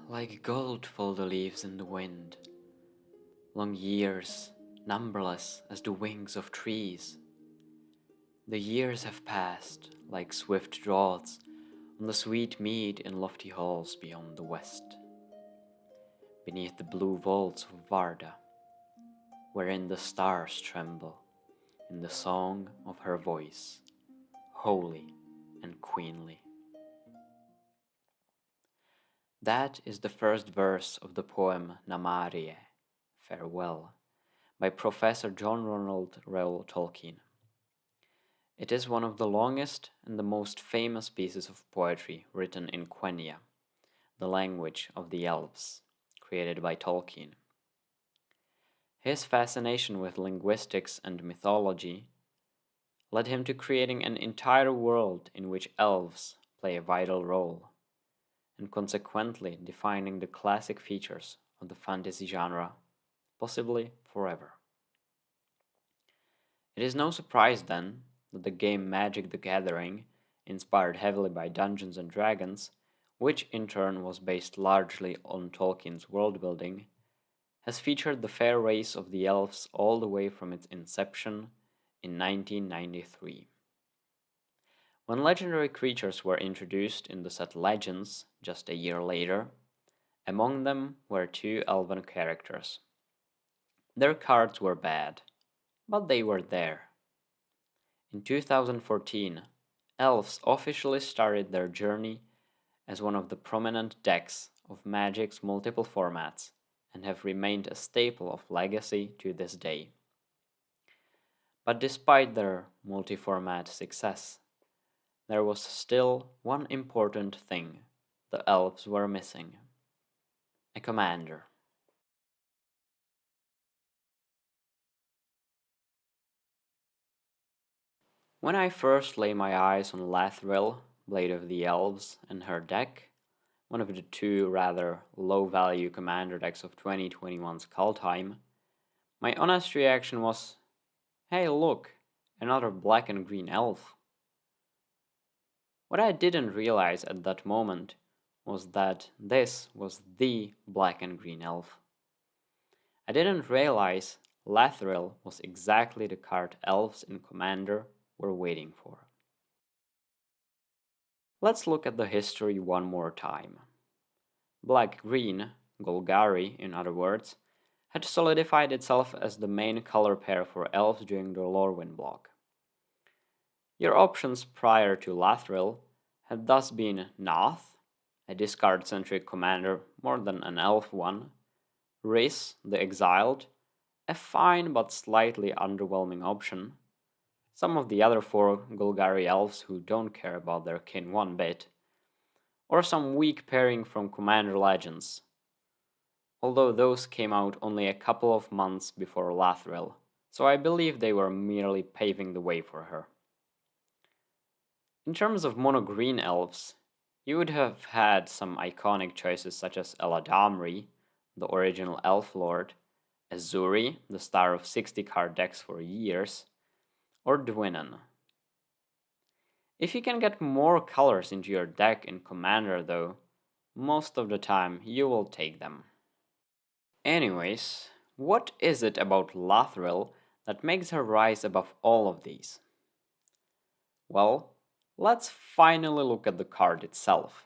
Like gold fall the leaves in the wind, long years, numberless as the wings of trees. The years have passed like swift draughts on the sweet mead in lofty halls beyond the west, beneath the blue vaults of Varda, wherein the stars tremble in the song of her voice, holy and queenly. That is the first verse of the poem Namarie, Farewell, by Professor John Ronald Reuel Tolkien. It is one of the longest and the most famous pieces of poetry written in Quenya, the language of the Elves, created by Tolkien. His fascination with linguistics and mythology led him to creating an entire world in which elves play a vital role, and consequently defining the classic features of the fantasy genre, possibly forever. It is no surprise, then, that the game Magic the Gathering, inspired heavily by Dungeons and Dragons, which in turn was based largely on Tolkien's world-building, has featured the fair race of the Elves all the way from its inception in 1993. When legendary creatures were introduced in the set Legends just a year later, among them were two elven characters. Their cards were bad, but they were there. In 2014, Elves officially started their journey as one of the prominent decks of Magic's multiple formats and have remained a staple of Legacy to this day. But despite their multi-format success, there was still one important thing the Elves were missing: a commander. When I first lay my eyes on Lathril, Blade of the Elves, and her deck, one of the two rather low-value commander decks of 2021's Kaldheim, my honest reaction was, hey look, another black and green elf. What I didn't realize at that moment was that this was the black and green elf. I didn't realize Lathril was exactly the card elves in Commander were waiting for. Let's look at the history one more time. Black-green, Golgari in other words, had solidified itself as the main color pair for elves during the Lorwyn block. Your options prior to Lathril had thus been Noth, a discard-centric commander more than an elf one, Rhys, the Exiled, a fine but slightly underwhelming option, some of the other four Golgari elves who don't care about their kin one bit, or some weak pairing from Commander Legends, although those came out only a couple of months before Lathril, so I believe they were merely paving the way for her. In terms of mono-green elves, you would have had some iconic choices such as Eladamri, the original elf lord, Azuri, the star of 60-card decks for years, or Dwinnen. If you can get more colors into your deck in Commander though, most of the time you will take them. Anyways, what is it about Lathril that makes her rise above all of these? Well, let's finally look at the card itself.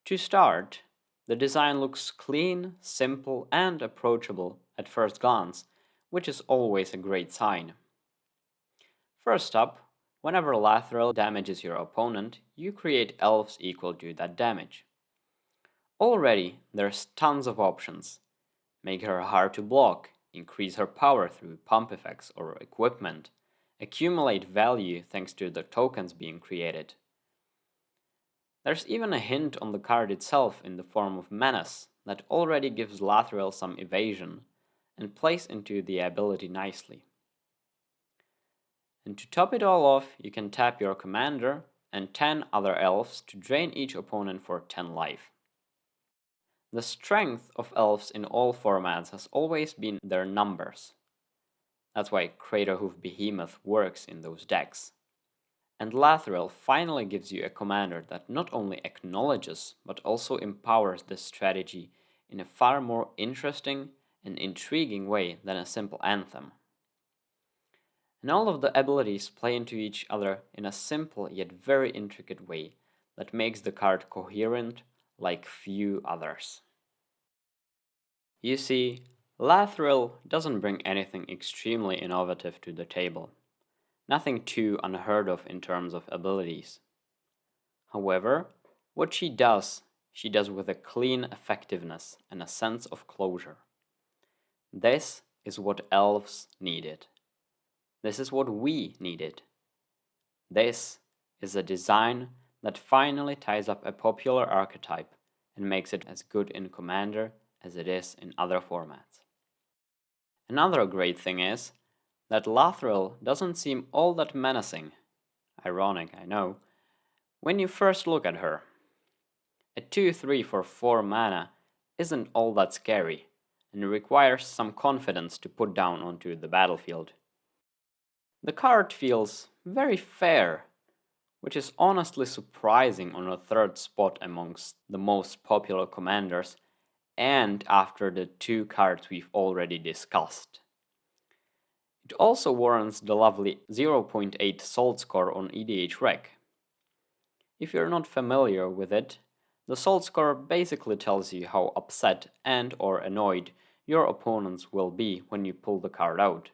To start, the design looks clean, simple, and approachable at first glance, which is always a great sign. First up, whenever Lathril damages your opponent, you create elves equal to that damage. Already, there's tons of options. Make her hard to block, increase her power through pump effects or equipment, accumulate value thanks to the tokens being created. There's even a hint on the card itself in the form of Menace that already gives Lathril some evasion and plays into the ability nicely. And to top it all off, you can tap your commander and 10 other elves to drain each opponent for 10 life. The strength of elves in all formats has always been their numbers. That's why Craterhoof Behemoth works in those decks. And Lathril finally gives you a commander that not only acknowledges but also empowers this strategy in a far more interesting and intriguing way than a simple anthem. And all of the abilities play into each other in a simple yet very intricate way that makes the card coherent like few others. You see, Lathril doesn't bring anything extremely innovative to the table, nothing too unheard of in terms of abilities. However, what she does with a clean effectiveness and a sense of closure. This is what elves needed. This is what we needed. This is a design that finally ties up a popular archetype and makes it as good in Commander as it is in other formats. Another great thing is that Lathril doesn't seem all that menacing. Ironic, I know, when you first look at her. A 2/3 for 4 mana isn't all that scary, and requires some confidence to put down onto the battlefield. The card feels very fair, which is honestly surprising on a third spot amongst the most popular commanders, and after the 2 cards we've already discussed. It also warrants the lovely 0.8 salt score on EDHRec. If you're not familiar with it, the salt score basically tells you how upset and or annoyed your opponents will be when you pull the card out.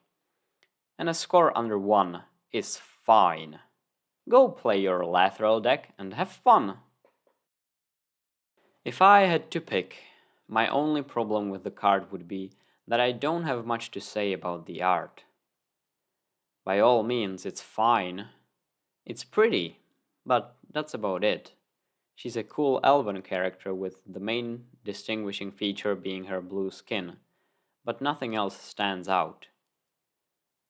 And a score under 1 is fine. Go play your Lathril deck and have fun! If I had to pick, my only problem with the card would be that I don't have much to say about the art. By all means, it's fine. It's pretty, but that's about it. She's a cool elven character with the main distinguishing feature being her blue skin, but nothing else stands out.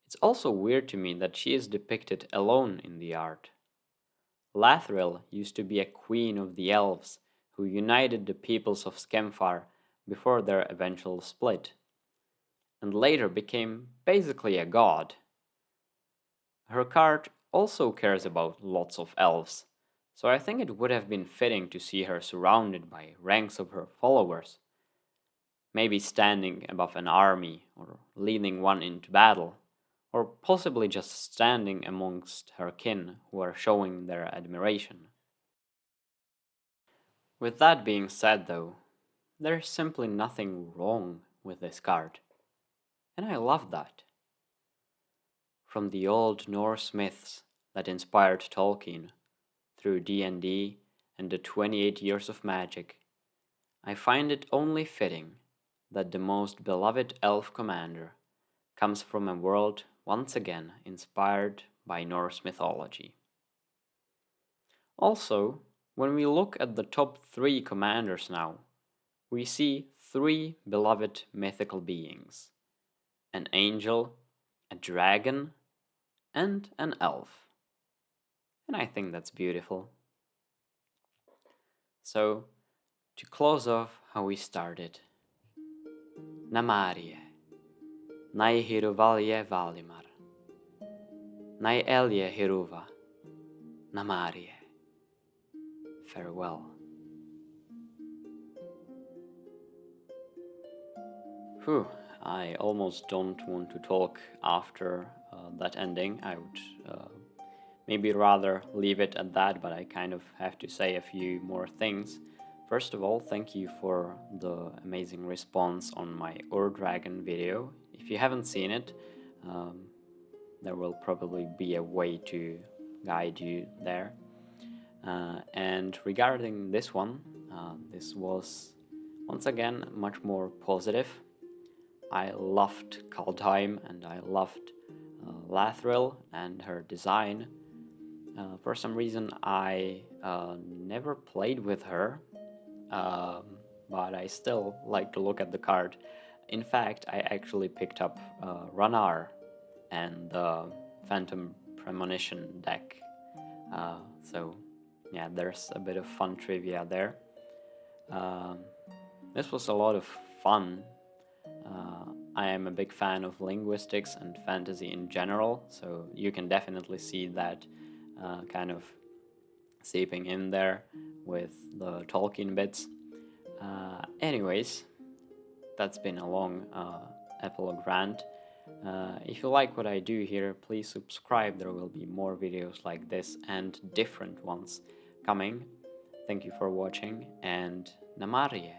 It's also weird to me that she is depicted alone in the art. Lathril used to be a queen of the Elves who united the peoples of Skemfar before their eventual split, and later became basically a god. Her card also cares about lots of elves, so I think it would have been fitting to see her surrounded by ranks of her followers, maybe standing above an army or leading one into battle, or possibly just standing amongst her kin who are showing their admiration. With that being said though, there's simply nothing wrong with this card, and I love that. From the old Norse myths that inspired Tolkien, through D&D and the 28 years of magic, I find it only fitting that the most beloved elf commander comes from a world once again inspired by Norse mythology. Also, when we look at the top 3 commanders now, we see 3 beloved mythical beings: an angel, a dragon, and an elf. And I think that's beautiful. So, to close off how we started. Namarie, nai hiruvalje valimar, nai elje hiruva, namarie. Farewell. Whew, I almost don't want to talk after that ending. I would maybe rather leave it at that, but I kind of have to say a few more things. First of all, thank you for the amazing response on my Dragon video. If you haven't seen it, there will probably be a way to guide you there. And regarding this one, this was once again much more positive. I loved Kaldheim and I loved Lathril and her design. For some reason I never played with her, but I still like to look at the card. In fact, I actually picked up Ranar and the Phantom Premonition deck. So yeah, there's a bit of fun trivia there. This was a lot of fun. I am a big fan of linguistics and fantasy in general, so you can definitely see that kind of seeping in there with the Tolkien bits. Anyways, that's been a long epilogue rant. If you like what I do here, please subscribe. There will be more videos like this and different ones coming. Thank you for watching, and Namarje.